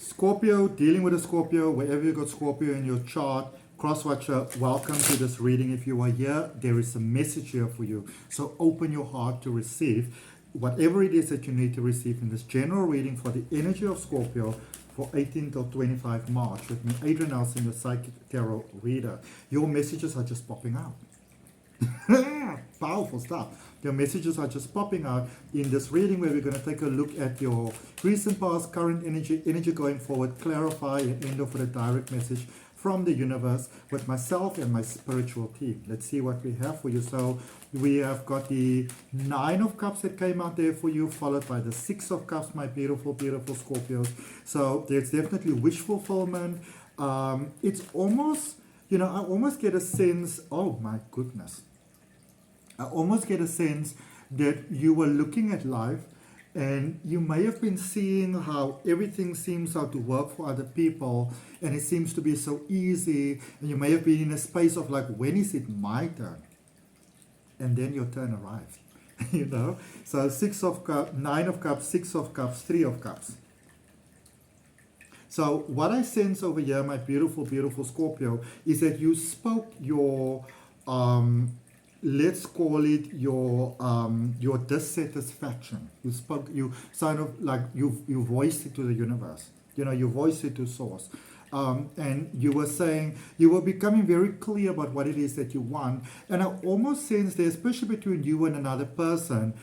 Scorpio, dealing with a Scorpio, wherever you got Scorpio in your chart, cross-watcher, welcome to this reading. If you are here, there is a message here for you. So open your heart to receive whatever it is that you need to receive in this general reading for the energy of Scorpio for 18 till 25 March with me, Adrian Nelson, your psychic tarot reader. Your messages are just popping out. Powerful stuff. Your messages are just popping out in this reading where we're going to take a look at your recent past, current energy going forward, clarify and end off with a direct message from the universe with myself and my spiritual team. Let's see what we have for you. So we have got the 9 of Cups that came out there for you, followed by the 6 of Cups, my beautiful, beautiful Scorpios. So there's definitely wish fulfillment. It's almost, I almost get a sense, oh my goodness. I almost get a sense that you were looking at life and you may have been seeing how everything seems how to work for other people and it seems to be so easy, and you may have been in a space of like, when is it my turn? And then your turn arrives, So 6 of Cups, 9 of Cups, 6 of Cups, 3 of Cups. So what I sense over here, my beautiful, beautiful Scorpio, is that you spoke your let's call it your dissatisfaction. You kind of like you voiced it to the universe. You voiced it to source. And you were saying, you were becoming very clear about what it is that you want. And I almost sense that, especially between you and another person,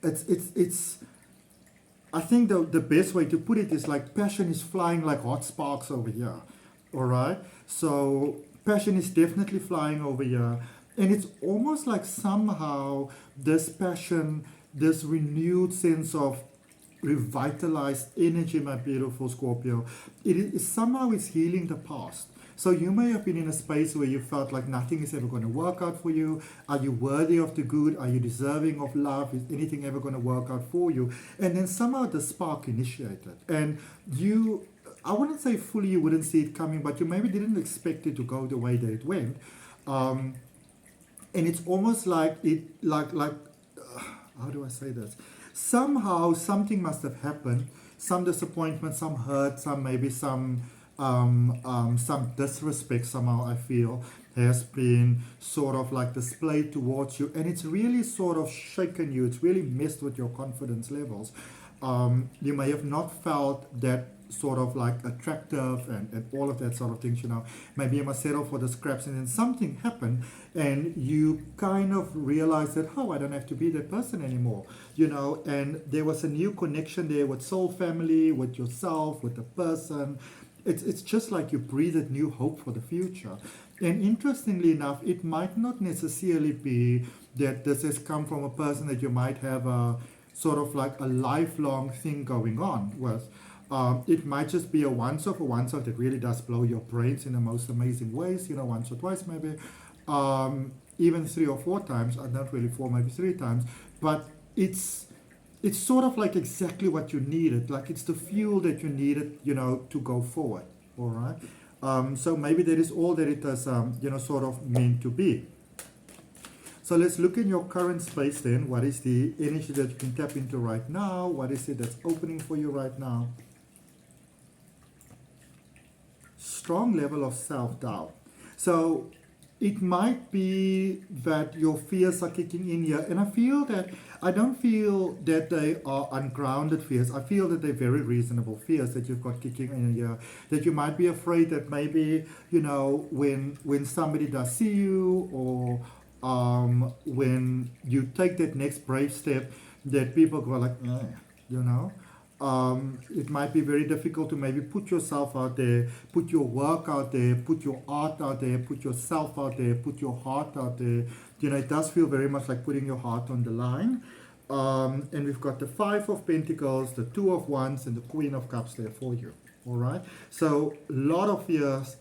it's I think the best way to put it is like passion is flying like hot sparks over here. All right? So passion is definitely flying over here, and it's almost like somehow this passion, this renewed sense of revitalized energy, my beautiful Scorpio, somehow is healing the past. So you may have been in a space where you felt like nothing is ever going to work out for you. Are you worthy of the good? Are you deserving of love? Is anything ever going to work out for you? And then somehow the spark initiated, and I wouldn't say fully you wouldn't see it coming, but you maybe didn't expect it to go the way that it went. And it's almost like how do I say this? Somehow something must have happened, some disappointment, some hurt, some disrespect somehow I feel has been sort of like displayed towards you, and it's really sort of shaken you. It's really messed with your confidence levels. You may have not felt that sort of like attractive and all of that sort of things, maybe you must settle for the scraps, and then something happened and you kind of realize that, oh, I don't have to be that person anymore, and there was a new connection there with soul family, with yourself, with the person. It's just like you breathed new hope for the future. And interestingly enough, it might not necessarily be that this has come from a person that you might have a sort of like a lifelong thing going on with. It might just be a once-off that really does blow your brains in the most amazing ways, once or twice maybe, even 3 or 4 times, not really 4, maybe 3 times, but it's sort of like exactly what you needed, like it's the fuel that you needed, to go forward, all right? So maybe that is all that it is, sort of meant to be. So let's look in your current space then. What is the energy that you can tap into right now? What is it that's opening for you right now? Strong level of self-doubt. So it might be that your fears are kicking in here, and I don't feel that they are ungrounded fears. I feel that they're very reasonable fears that you've got kicking in here, that you might be afraid that maybe, when somebody does see you, or when you take that next brave step, that people go like, it might be very difficult to maybe put yourself out there, put your work out there, put your art out there, put yourself out there, put your heart out there. It does feel very much like putting your heart on the line. And we've got the 5 of Pentacles, the 2 of Wands, and the Queen of Cups there for you. All right? So a lot of fears.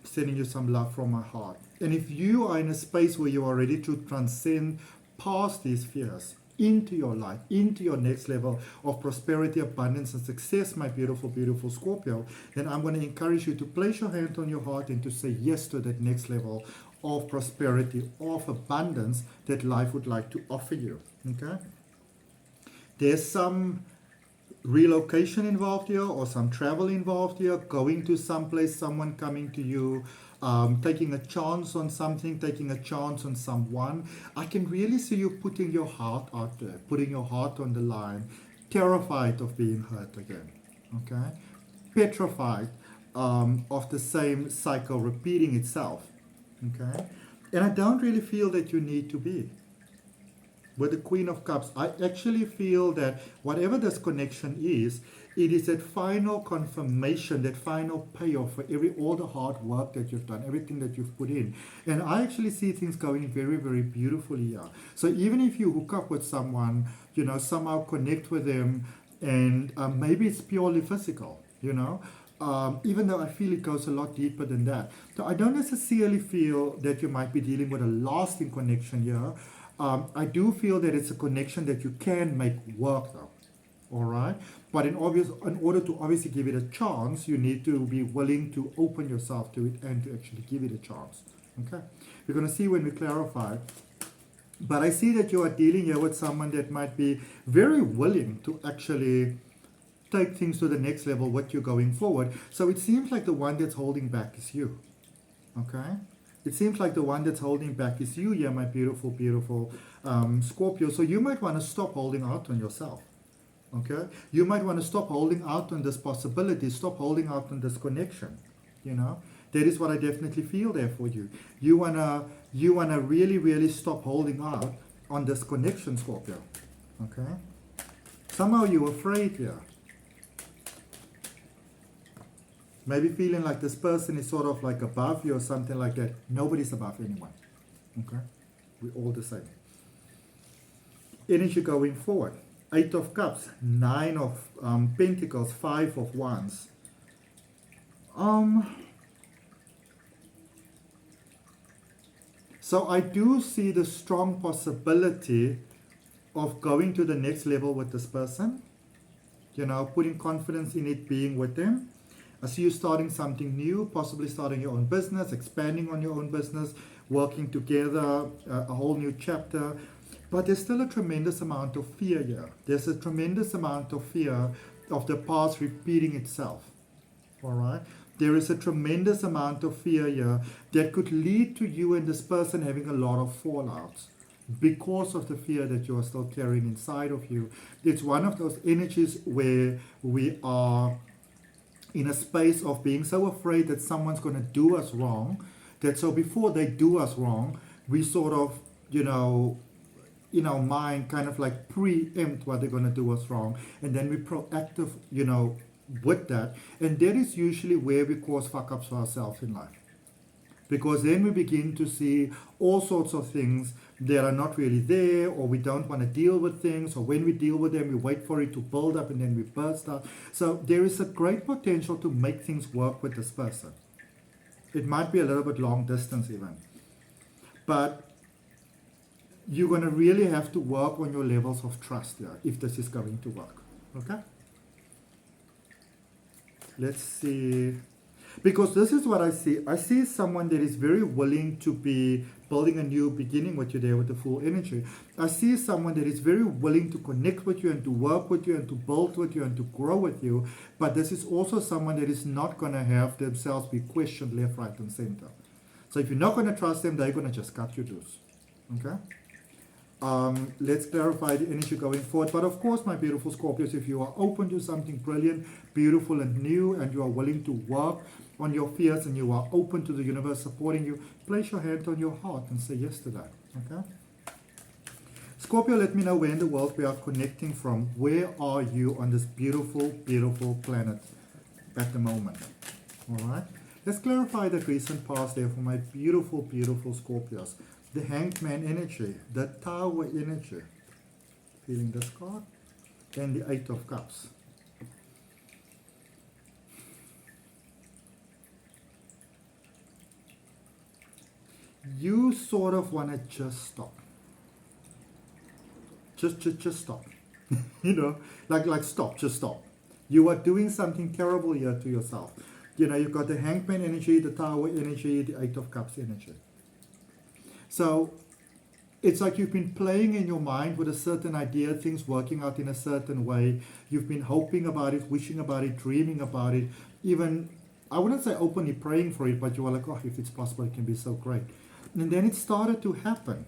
Sending you some love from my heart. And if you are in a space where you are ready to transcend past these fears, into your life, into your next level of prosperity, abundance, and success, my beautiful, beautiful Scorpio, then I'm going to encourage you to place your hand on your heart and to say yes to that next level of prosperity, of abundance that life would like to offer you. Okay? There's some relocation involved here or some travel involved here, going to someplace, someone coming to you, taking a chance on something, taking a chance on someone. I can really see you putting your heart out there, putting your heart on the line, terrified of being hurt again, okay? Petrified of the same cycle repeating itself, okay? And I don't really feel that you need to be. With the Queen of Cups, I actually feel that whatever this connection is, it is that final confirmation, that final payoff for all the hard work that you've done, everything that you've put in. And I actually see things going very, very beautifully here. So even if you hook up with someone, you know, somehow connect with them, and maybe it's purely physical, you know, even though I feel it goes a lot deeper than that. So I don't necessarily feel that you might be dealing with a lasting connection here. I do feel that it's a connection that you can make work though, all right? But in order to obviously give it a chance, you need to be willing to open yourself to it and to actually give it a chance, okay? We're going to see when we clarify. But I see that you are dealing here with someone that might be very willing to actually take things to the next level with you going forward. So it seems like the one that's holding back is you, okay? It seems like the one that's holding back is you, yeah, my beautiful, beautiful Scorpio. So you might want to stop holding out on yourself, okay? You might want to stop holding out on this possibility, stop holding out on this connection, you know? That is what I definitely feel there for you. You wanna really, really stop holding out on this connection, Scorpio, okay? Somehow you're afraid here. Maybe feeling like this person is sort of like above you or something like that. Nobody's above anyone. Okay? We're all the same. Energy going forward. 8 of Cups. 9 of Pentacles. 5 of Wands. So I do see the strong possibility of going to the next level with this person. You know, putting confidence in it being with them. I see you starting something new, possibly starting your own business, expanding on your own business, working together, a whole new chapter. But there's still a tremendous amount of fear here. There's a tremendous amount of fear of the past repeating itself. All right? There is a tremendous amount of fear here that could lead to you and this person having a lot of fallouts because of the fear that you are still carrying inside of you. It's one of those energies where we are in a space of being so afraid that someone's going to do us wrong, that so before they do us wrong, we sort of, you know, in our mind kind of like preempt what they're going to do us wrong, and then we're proactive, you know, with that. And that is usually where we cause fuck-ups for ourselves in life. Because then we begin to see all sorts of things that are not really there, or we don't want to deal with things, or when we deal with them, we wait for it to build up and then we burst out. So there is a great potential to make things work with this person. It might be a little bit long distance even. But you're going to really have to work on your levels of trust here if this is going to work. Okay? Let's see. Because this is what I see. I see someone that is very willing to be building a new beginning with you there with the full energy. I see someone that is very willing to connect with you and to work with you and to build with you and to grow with you. But this is also someone that is not going to have themselves be questioned left, right, and center. So if you're not going to trust them, they're going to just cut you loose. Okay? Let's clarify the energy going forward. But of course, my beautiful Scorpios, if you are open to something brilliant, beautiful, and new, and you are willing to work on your fears and you are open to the universe supporting you, place your hand on your heart and say yes to that. Okay? Scorpio, let me know where in the world we are connecting from. Where are you on this beautiful, beautiful planet at the moment? All right? Let's clarify the recent past there for my beautiful, beautiful Scorpios. The Hanged Man energy, the Tower energy, feeling this card, and the 8 of Cups. You sort of want to just stop. Just stop. You know, like stop, just stop. You are doing something terrible here to yourself. You know, you've got the Hanged Man energy, the Tower energy, the 8 of Cups energy. So It's like you've been playing in your mind with a certain idea, things working out in a certain way. You've been hoping about it, wishing about it, dreaming about it, even, I wouldn't say openly praying for it, but you were like, oh, if it's possible, it can be so great. And then it started to happen.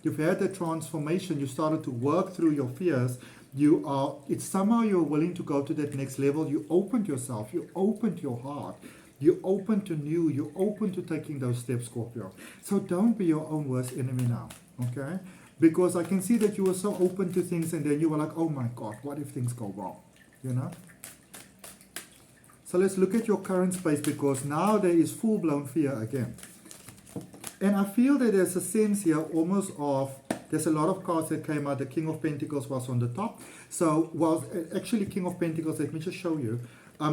You've had that transformation. You started to work through your fears. It's somehow you're willing to go to that next level. You opened yourself. You opened your heart. You open to new. You open to taking those steps, Scorpio. So don't be your own worst enemy now, okay? Because I can see that you were so open to things and then you were like, oh my God, what if things go wrong, you know? So let's look at your current space, because now there is full-blown fear again. And I feel that there's a sense here almost of, there's a lot of cards that came out. The King of Pentacles was on the top. So, actually King of Pentacles, let me just show you.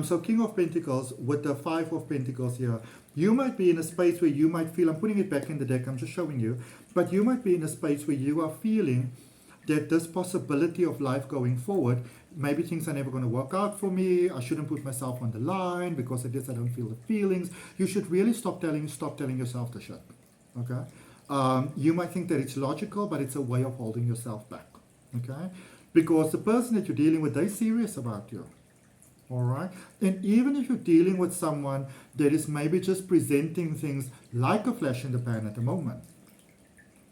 So King of Pentacles with the Five of Pentacles here, you might be in a space where you might feel, I'm putting it back in the deck, I'm just showing you, but you might be in a space where you are feeling that this possibility of life going forward, maybe things are never going to work out for me, I shouldn't put myself on the line because of this, I don't feel the feelings. You should really stop telling yourself the shit, okay? You might think that it's logical, but it's a way of holding yourself back, okay? Because the person that you're dealing with, they're serious about you. All right. And even if you're dealing with someone that is maybe just presenting things like a flash in the pan at the moment,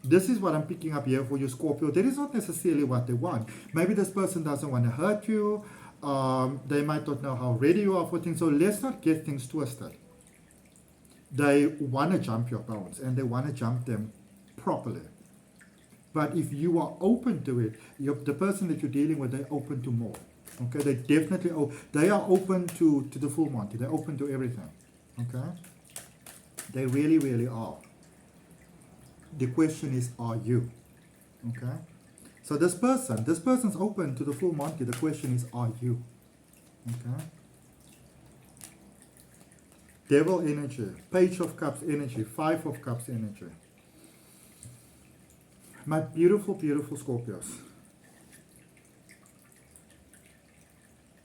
this is what I'm picking up here for you, Scorpio. That is not necessarily what they want. Maybe this person doesn't want to hurt you. They might not know how ready you are for things. So let's not get things twisted. They want to jump your bones and they want to jump them properly. But if you are open to it, the person that you're dealing with, they're open to more. Okay, they definitely, they are open to the full Monty. They're open to everything. Okay, they really, really are. The question is, are you? Okay, so this person's open to the full Monty. The question is, are you? Okay. Devil energy, Page of Cups energy, Five of Cups energy. My beautiful, beautiful Scorpios.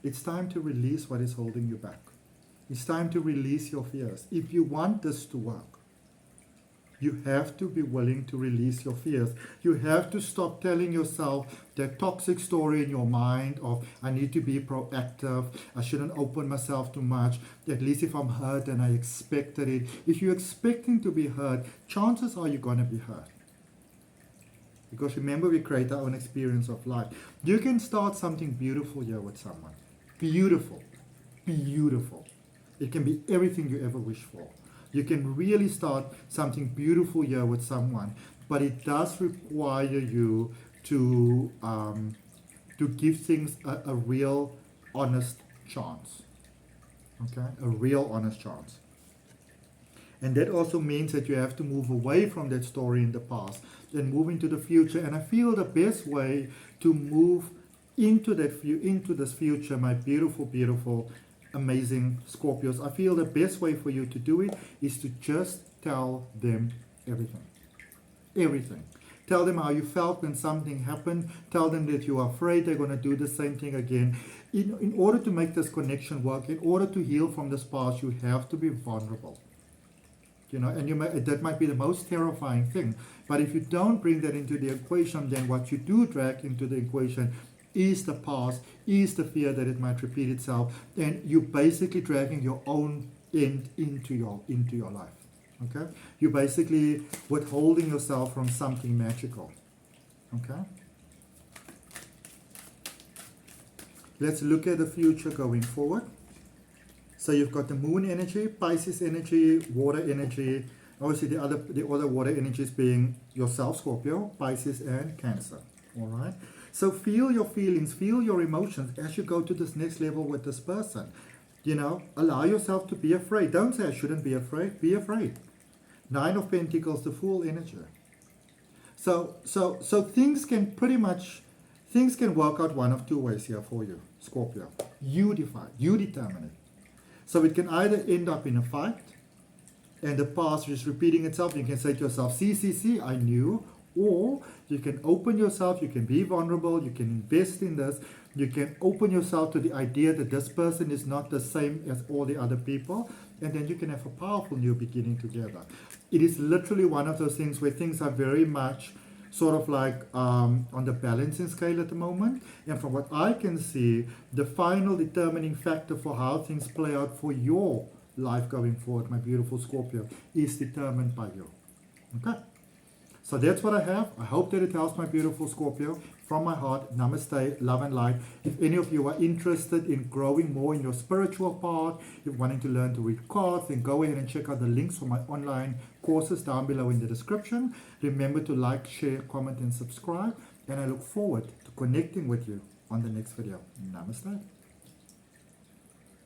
It's time to release what is holding you back. It's time to release your fears. If you want this to work, you have to be willing to release your fears. You have to stop telling yourself that toxic story in your mind of, I need to be proactive, I shouldn't open myself too much, at least if I'm hurt and I expected it. If you're expecting to be hurt, chances are you're going to be hurt. Because remember, we create our own experience of life. You can start something beautiful here with someone. Beautiful. Beautiful. It can be everything you ever wish for. You can really start something beautiful here with someone, but it does require you to give things a real, honest chance. Okay? A real, honest chance. And that also means that you have to move away from that story in the past and move into the future. And I feel the best way to move into this future, my beautiful, beautiful, amazing Scorpios, I feel the best way for you to do it is to just tell them everything. Everything. Tell them how you felt when something happened. Tell them that you are afraid they're going to do the same thing again. In order to make this connection work, in order to heal from this past, you have to be vulnerable. You know, and that might be the most terrifying thing. But if you don't bring that into the equation, then what you do drag into the equation is the past, is the fear that it might repeat itself, and you're basically dragging your own end into your life. Okay? You're basically withholding yourself from something magical. Okay? Let's look at the future going forward. So you've got the moon energy, Pisces energy, water energy. Obviously the other water energies being yourself, Scorpio, Pisces and Cancer. All right? So feel your feelings, feel your emotions as you go to this next level with this person. You know, allow yourself to be afraid. Don't say I shouldn't be afraid. Be afraid. Nine of Pentacles, the Fool energy. So things can work out one of two ways here for you, Scorpio. You determine it. So it can either end up in a fight, and the past is repeating itself. You can say to yourself, see, I knew. Or you can open yourself, you can be vulnerable, you can invest in this, you can open yourself to the idea that this person is not the same as all the other people, and then you can have a powerful new beginning together. It is literally one of those things where things are very much sort of like on the balancing scale at the moment. And from what I can see, the final determining factor for how things play out for your life going forward, my beautiful Scorpio, is determined by you. Okay? So that's what I have. I hope that it helps, my beautiful Scorpio. From my heart, namaste, love and light. If any of you are interested in growing more in your spiritual part, if you're wanting to learn to read cards, then go ahead and check out the links for my online courses down below in the description. Remember to like, share, comment, and subscribe. And I look forward to connecting with you on the next video. Namaste.